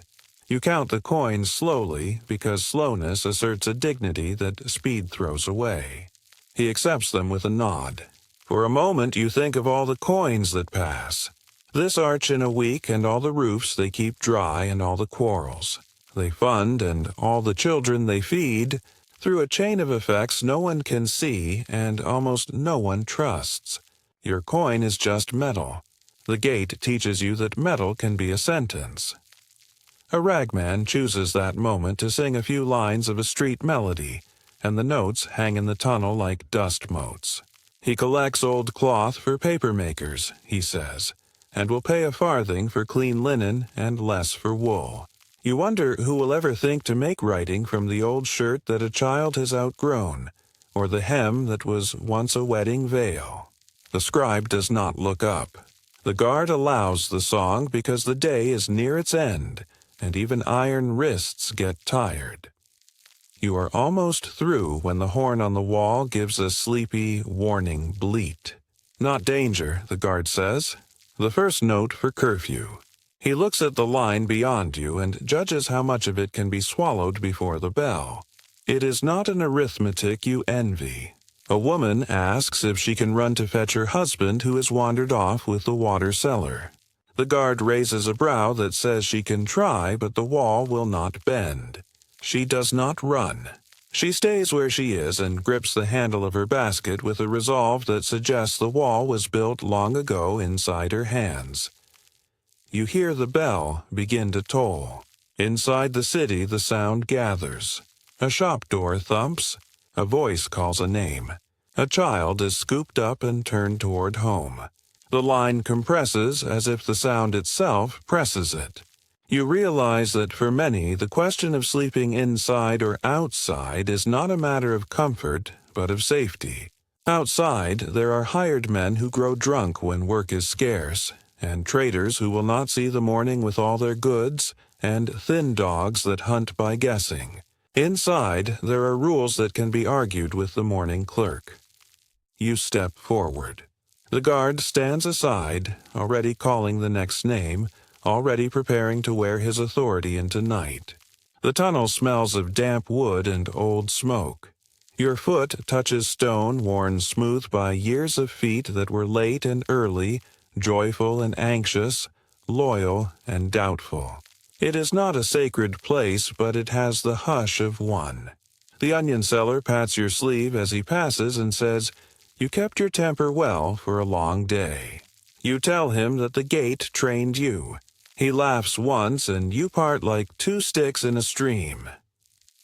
You count the coins slowly because slowness asserts a dignity that speed throws away. He accepts them with a nod. For a moment you think of all the coins that pass. This arch in a week and all the roofs they keep dry and all the quarrels they fund and all the children they feed. Through a chain of effects no one can see and almost no one trusts. Your coin is just metal. The gate teaches you that metal can be a sentence. A ragman chooses that moment to sing a few lines of a street melody, and the notes hang in the tunnel like dust motes. He collects old cloth for papermakers, he says, and will pay a farthing for clean linen and less for wool. You wonder who will ever think to make writing from the old shirt that a child has outgrown, or the hem that was once a wedding veil. The scribe does not look up. The guard allows the song because the day is near its end, and even iron wrists get tired. You are almost through when the horn on the wall gives a sleepy, warning bleat. Not danger, the guard says. The first note for curfew. He looks at the line beyond you and judges how much of it can be swallowed before the bell. It is not an arithmetic you envy. A woman asks if she can run to fetch her husband who has wandered off with the water cellar. The guard raises a brow that says she can try, but the wall will not bend. She does not run. She stays where she is and grips the handle of her basket with a resolve that suggests the wall was built long ago inside her hands. You hear the bell begin to toll. Inside the city the sound gathers. A shop door thumps. A voice calls a name. A child is scooped up and turned toward home. The line compresses as if the sound itself presses it. You realize that for many, the question of sleeping inside or outside is not a matter of comfort, but of safety. Outside, there are hired men who grow drunk when work is scarce, and traders who will not see the morning with all their goods, and thin dogs that hunt by guessing. Inside, there are rules that can be argued with the morning clerk. You step forward. The guard stands aside, already calling the next name, already preparing to wear his authority into night. The tunnel smells of damp wood and old smoke. Your foot touches stone worn smooth by years of feet that were late and early, joyful and anxious, loyal and doubtful. It is not a sacred place, but it has the hush of one. The onion seller pats your sleeve as he passes and says, "You kept your temper well for a long day." You tell him that the gate trained you. He laughs once, and you part like two sticks in a stream.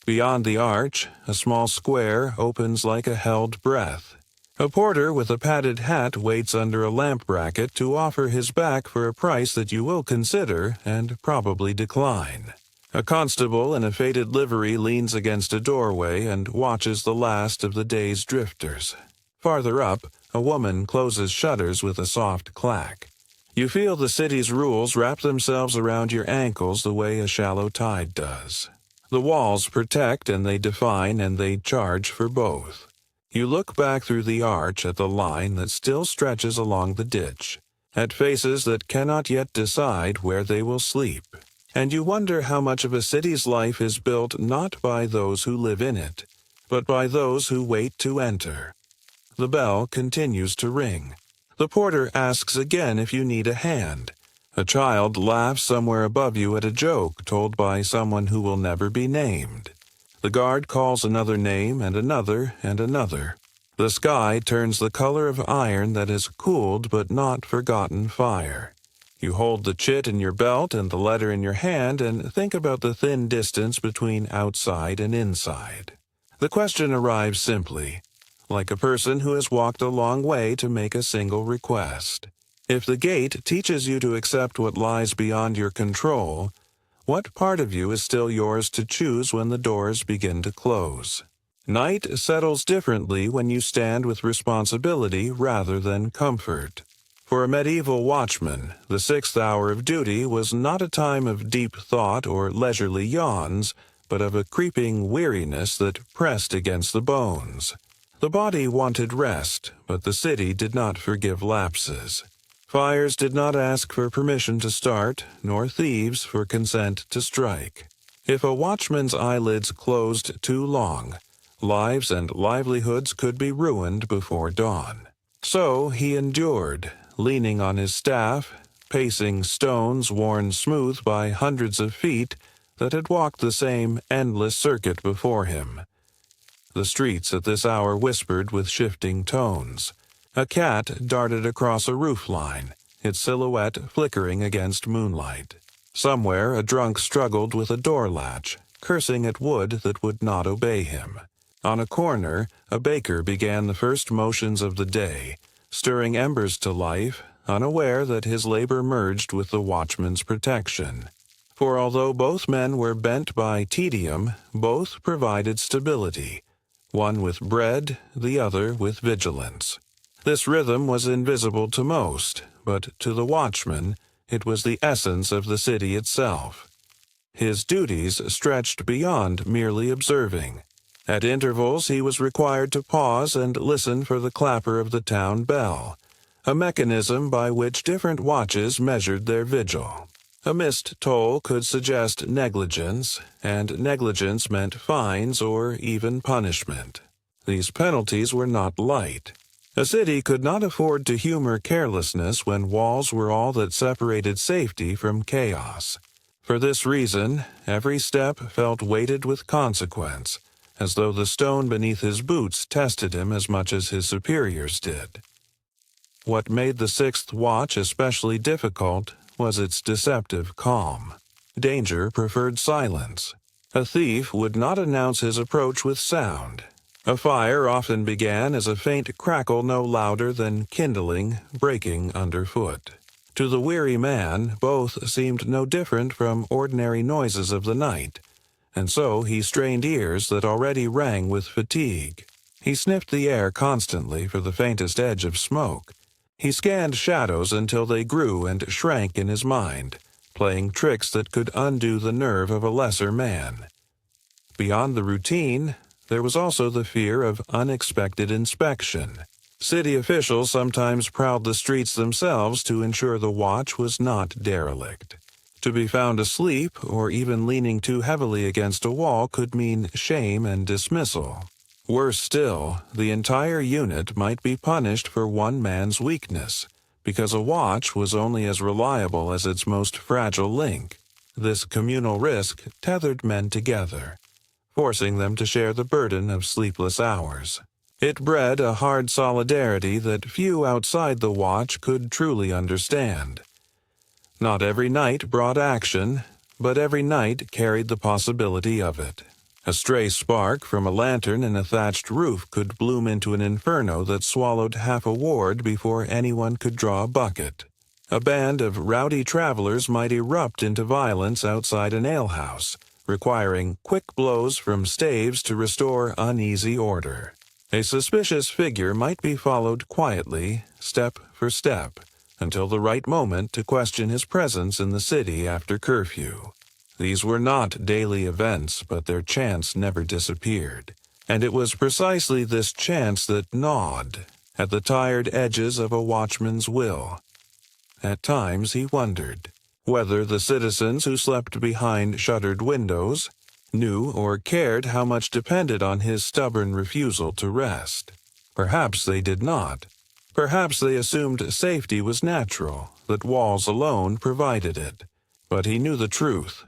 Beyond the arch, a small square opens like a held breath. A porter with a padded hat waits under a lamp bracket to offer his back for a price that you will consider and probably decline. A constable in a faded livery leans against a doorway and watches the last of the day's drifters. Farther up, a woman closes shutters with a soft clack. You feel the city's rules wrap themselves around your ankles the way a shallow tide does. The walls protect and they define and they charge for both. You look back through the arch at the line that still stretches along the ditch, at faces that cannot yet decide where they will sleep, and you wonder how much of a city's life is built not by those who live in it, but by those who wait to enter. The bell continues to ring. The porter asks again if you need a hand. A child laughs somewhere above you at a joke told by someone who will never be named. The guard calls another name and another and another. The sky turns the color of iron that has cooled but not forgotten fire. You hold the chit in your belt and the letter in your hand and think about the thin distance between outside and inside. The question arrives simply, like a person who has walked a long way to make a single request. If the gate teaches you to accept what lies beyond your control, what part of you is still yours to choose when the doors begin to close? Night settles differently when you stand with responsibility rather than comfort. For a medieval watchman, the 6th hour of duty was not a time of deep thought or leisurely yawns, but of a creeping weariness that pressed against the bones. The body wanted rest, but the city did not forgive lapses. Fires did not ask for permission to start, nor thieves for consent to strike. If a watchman's eyelids closed too long, lives and livelihoods could be ruined before dawn. So he endured, leaning on his staff, pacing stones worn smooth by hundreds of feet that had walked the same endless circuit before him. The streets at this hour whispered with shifting tones. A cat darted across a roof line, its silhouette flickering against moonlight. Somewhere a drunk struggled with a door latch, cursing at wood that would not obey him. On a corner, a baker began the first motions of the day, stirring embers to life, unaware that his labor merged with the watchman's protection. For although both men were bent by tedium, both provided stability, one with bread, the other with vigilance. This rhythm was invisible to most, but to the watchman it was the essence of the city itself. His duties stretched beyond merely observing. At intervals he was required to pause and listen for the clapper of the town bell, a mechanism by which different watches measured their vigil. A missed toll could suggest negligence, and negligence meant fines or even punishment. These penalties were not light. A city could not afford to humor carelessness when walls were all that separated safety from chaos. For this reason, every step felt weighted with consequence, as though the stone beneath his boots tested him as much as his superiors did. What made the 6th watch especially difficult was its deceptive calm. Danger preferred silence. A thief would not announce his approach with sound. A fire often began as a faint crackle no louder than kindling, breaking underfoot. To the weary man, both seemed no different from ordinary noises of the night, and so he strained ears that already rang with fatigue. He sniffed the air constantly for the faintest edge of smoke. He scanned shadows until they grew and shrank in his mind, playing tricks that could undo the nerve of a lesser man. Beyond the routine, there was also the fear of unexpected inspection. City officials sometimes prowled the streets themselves to ensure the watch was not derelict. To be found asleep or even leaning too heavily against a wall could mean shame and dismissal. Worse still, the entire unit might be punished for one man's weakness, because a watch was only as reliable as its most fragile link. This communal risk tethered men together, forcing them to share the burden of sleepless hours. It bred a hard solidarity that few outside the watch could truly understand. Not every night brought action, but every night carried the possibility of it. A stray spark from a lantern in a thatched roof could bloom into an inferno that swallowed half a ward before anyone could draw a bucket. A band of rowdy travelers might erupt into violence outside an alehouse, requiring quick blows from staves to restore uneasy order. A suspicious figure might be followed quietly, step for step, until the right moment to question his presence in the city after curfew. These were not daily events, but their chance never disappeared. And it was precisely this chance that gnawed at the tired edges of a watchman's will. At times he wondered whether the citizens who slept behind shuttered windows knew or cared how much depended on his stubborn refusal to rest. Perhaps they did not. Perhaps they assumed safety was natural, that walls alone provided it. But he knew the truth.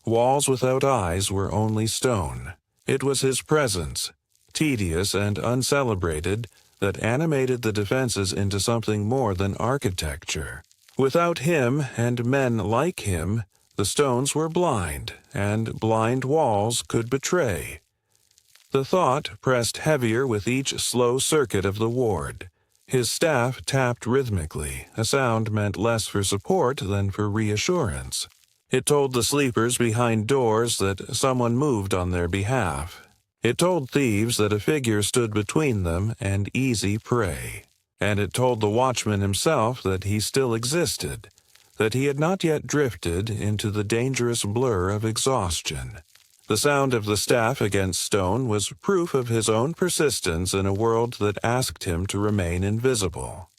Walls without eyes were only stone. It was his presence, tedious and uncelebrated, that animated the defenses into something more than architecture. Without him and men like him, the stones were blind, and blind walls could betray. The thought pressed heavier with each slow circuit of the ward. His staff tapped rhythmically, a sound meant less for support than for reassurance. It told the sleepers behind doors that someone moved on their behalf. It told thieves that a figure stood between them and easy prey. And it told the watchman himself that he still existed, that he had not yet drifted into the dangerous blur of exhaustion. The sound of the staff against stone was proof of his own persistence in a world that asked him to remain invisible.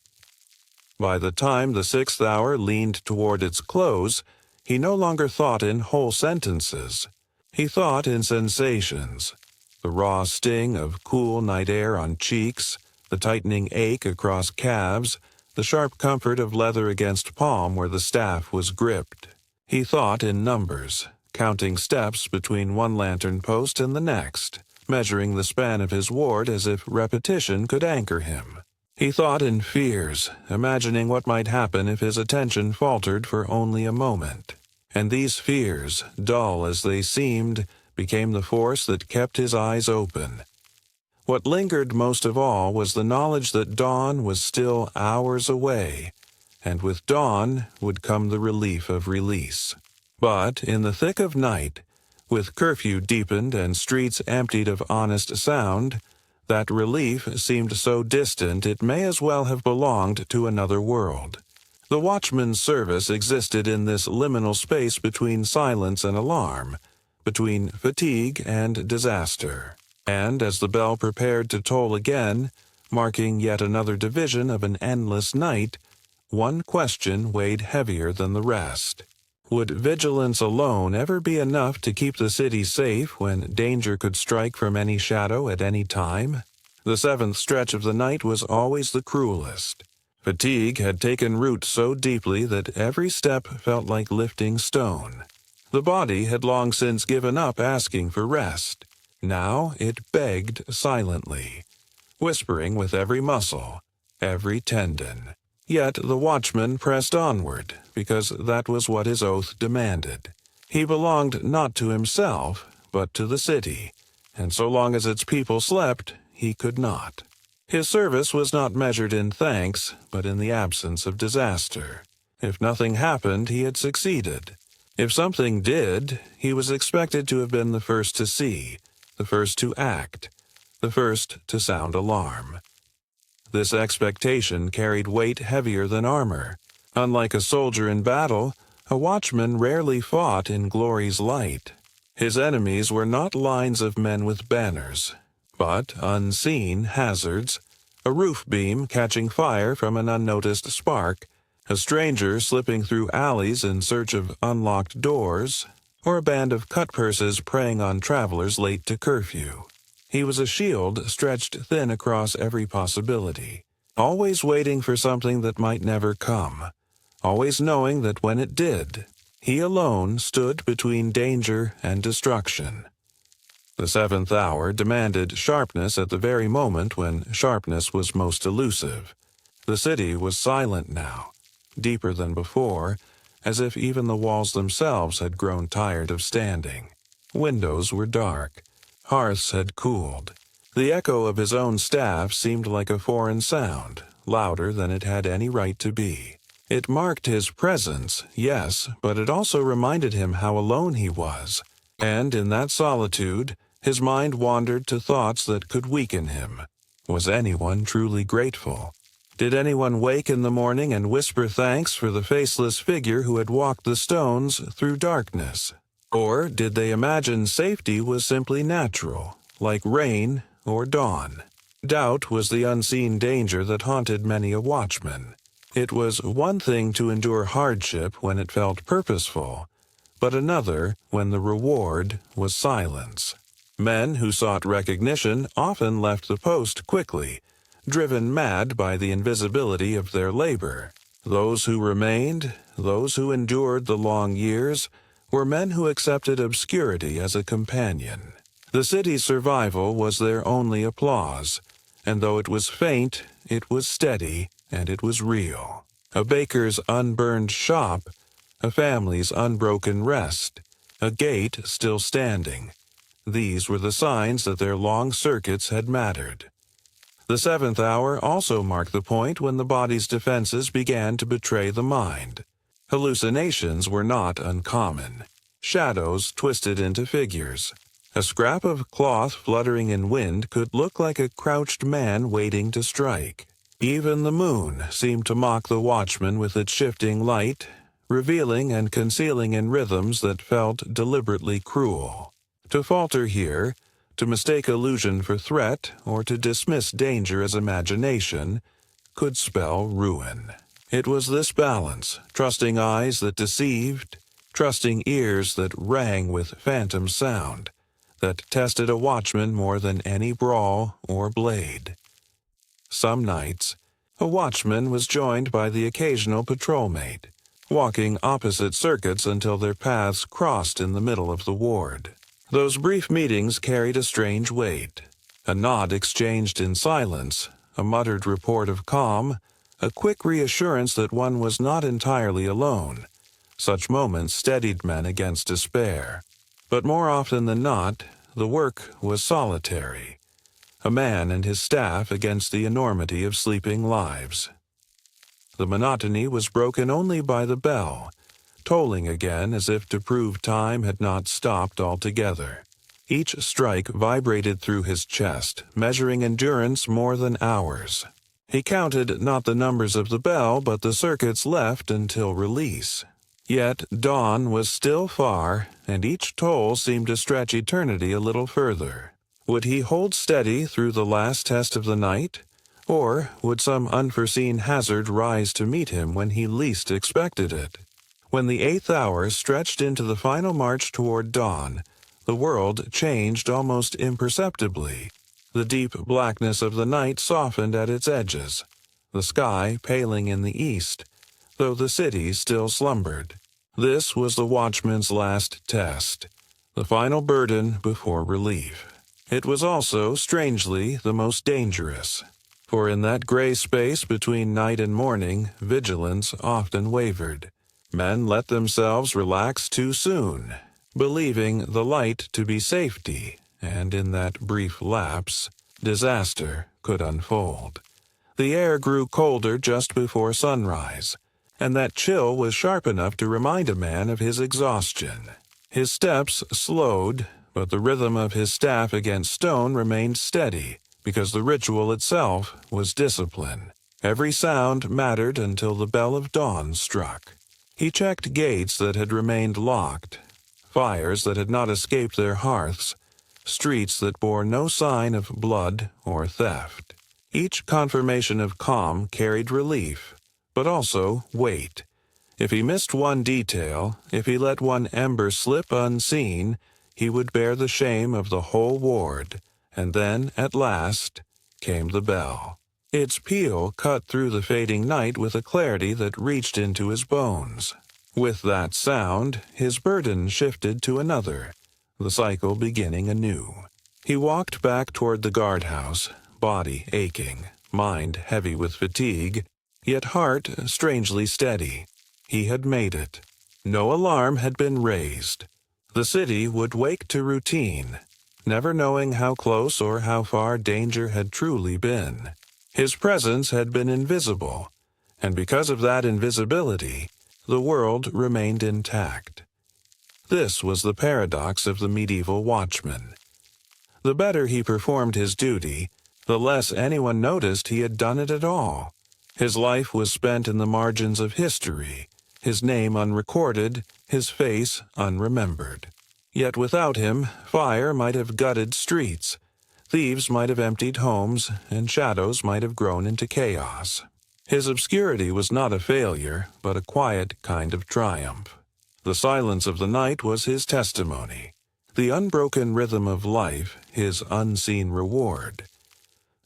By the time the 6th hour leaned toward its close, he no longer thought in whole sentences. He thought in sensations. The raw sting of cool night air on cheeks, the tightening ache across calves, the sharp comfort of leather against palm where the staff was gripped. He thought in numbers, counting steps between one lantern post and the next, measuring the span of his ward as if repetition could anchor him. He thought in fears, imagining what might happen if his attention faltered for only a moment. And these fears, dull as they seemed, became the force that kept his eyes open. What lingered most of all was the knowledge that dawn was still hours away, and with dawn would come the relief of release. But in the thick of night, with curfew deepened and streets emptied of honest sound, that relief seemed so distant it may as well have belonged to another world. The watchman's service existed in this liminal space between silence and alarm, between fatigue and disaster. And as the bell prepared to toll again, marking yet another division of an endless night, one question weighed heavier than the rest. Would vigilance alone ever be enough to keep the city safe when danger could strike from any shadow at any time? The 7th stretch of the night was always the cruelest. Fatigue had taken root so deeply that every step felt like lifting stone. The body had long since given up asking for rest. Now it begged silently, whispering with every muscle, every tendon. Yet the watchman pressed onward, because that was what his oath demanded. He belonged not to himself, but to the city, and so long as its people slept, he could not. His service was not measured in thanks, but in the absence of disaster. If nothing happened, he had succeeded. If something did, he was expected to have been the first to see, the first to act, the first to sound alarm. This expectation carried weight heavier than armor. Unlike a soldier in battle, a watchman rarely fought in glory's light. His enemies were not lines of men with banners, but unseen hazards, a roof beam catching fire from an unnoticed spark, a stranger slipping through alleys in search of unlocked doors, or a band of cutpurses preying on travelers late to curfew. He was a shield stretched thin across every possibility, always waiting for something that might never come, always knowing that when it did, he alone stood between danger and destruction. The 7th hour demanded sharpness at the very moment when sharpness was most elusive. The city was silent now, deeper than before, as if even the walls themselves had grown tired of standing. Windows were dark. Hearths had cooled. The echo of his own staff seemed like a foreign sound, louder than it had any right to be. It marked his presence, yes, but it also reminded him how alone he was. And in that solitude, his mind wandered to thoughts that could weaken him. Was anyone truly grateful? Did anyone wake in the morning and whisper thanks for the faceless figure who had walked the stones through darkness? Or did they imagine safety was simply natural, like rain or dawn? Doubt was the unseen danger that haunted many a watchman. It was one thing to endure hardship when it felt purposeful, but another when the reward was silence. Men who sought recognition often left the post quickly, driven mad by the invisibility of their labor. Those who remained, those who endured the long years, were men who accepted obscurity as a companion. The city's survival was their only applause, and though it was faint, it was steady, and it was real. A baker's unburned shop, a family's unbroken rest, a gate still standing. These were the signs that their long circuits had mattered. The seventh hour also marked the point when the body's defenses began to betray the mind. Hallucinations were not uncommon. Shadows twisted into figures. A scrap of cloth fluttering in wind could look like a crouched man waiting to strike. Even the moon seemed to mock the watchman with its shifting light, revealing and concealing in rhythms that felt deliberately cruel. To falter here, to mistake illusion for threat, or to dismiss danger as imagination, could spell ruin. It was this balance, trusting eyes that deceived, trusting ears that rang with phantom sound, that tested a watchman more than any brawl or blade. Some nights, a watchman was joined by the occasional patrolmate, walking opposite circuits until their paths crossed in the middle of the ward. Those brief meetings carried a strange weight. A nod exchanged in silence, a muttered report of calm, a quick reassurance that one was not entirely alone. Such moments steadied men against despair. But more often than not, the work was solitary. A man and his staff against the enormity of sleeping lives. The monotony was broken only by the bell, tolling again as if to prove time had not stopped altogether. Each strike vibrated through his chest, measuring endurance more than hours. He counted not the numbers of the bell, but the circuits left until release. Yet dawn was still far, and each toll seemed to stretch eternity a little further. Would he hold steady through the last test of the night? Or would some unforeseen hazard rise to meet him when he least expected it? When the eighth hour stretched into the final march toward dawn, the world changed almost imperceptibly. The deep blackness of the night softened at its edges, the sky paling in the east, though the city still slumbered. This was the watchman's last test, the final burden before relief. It was also, strangely, the most dangerous, for in that gray space between night and morning, vigilance often wavered. Men let themselves relax too soon, believing the light to be safety, and in that brief lapse, disaster could unfold. The air grew colder just before sunrise, and that chill was sharp enough to remind a man of his exhaustion. His steps slowed, but the rhythm of his staff against stone remained steady, because the ritual itself was discipline. Every sound mattered until the bell of dawn struck. He checked gates that had remained locked, fires that had not escaped their hearths, streets that bore no sign of blood or theft. Each confirmation of calm carried relief, but also weight. If he missed one detail, if he let one ember slip unseen, he would bear the shame of the whole ward. And then, at last, came the bell. Its peal cut through the fading night with a clarity that reached into his bones. With that sound, his burden shifted to another, the cycle beginning anew. He walked back toward the guardhouse, body aching, mind heavy with fatigue, yet heart strangely steady. He had made it. No alarm had been raised. The city would wake to routine, never knowing how close or how far danger had truly been. His presence had been invisible, and because of that invisibility, the world remained intact. This was the paradox of the medieval watchman. The better he performed his duty, the less anyone noticed he had done it at all. His life was spent in the margins of history, his name unrecorded, his face unremembered. Yet without him, fire might have gutted streets, thieves might have emptied homes, and shadows might have grown into chaos. His obscurity was not a failure, but a quiet kind of triumph. The silence of the night was his testimony, the unbroken rhythm of life his unseen reward.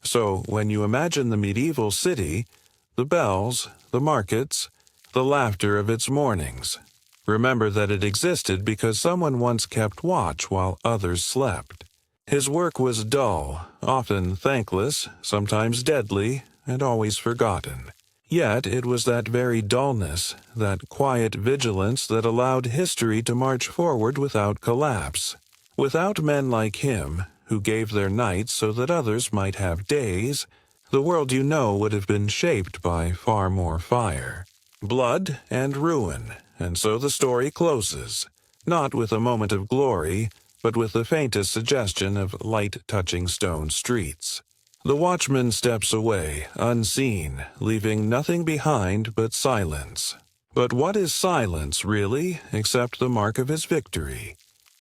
So, when you imagine the medieval city, the bells, the markets, the laughter of its mornings, remember that it existed because someone once kept watch while others slept. His work was dull, often thankless, sometimes deadly, and always forgotten. Yet it was that very dullness, that quiet vigilance that allowed history to march forward without collapse. Without men like him, who gave their nights so that others might have days, the world you know would have been shaped by far more fire, blood, and ruin, and so the story closes, not with a moment of glory, but with the faintest suggestion of light touching stone streets. The watchman steps away, unseen, leaving nothing behind but silence. But what is silence, really, except the mark of his victory?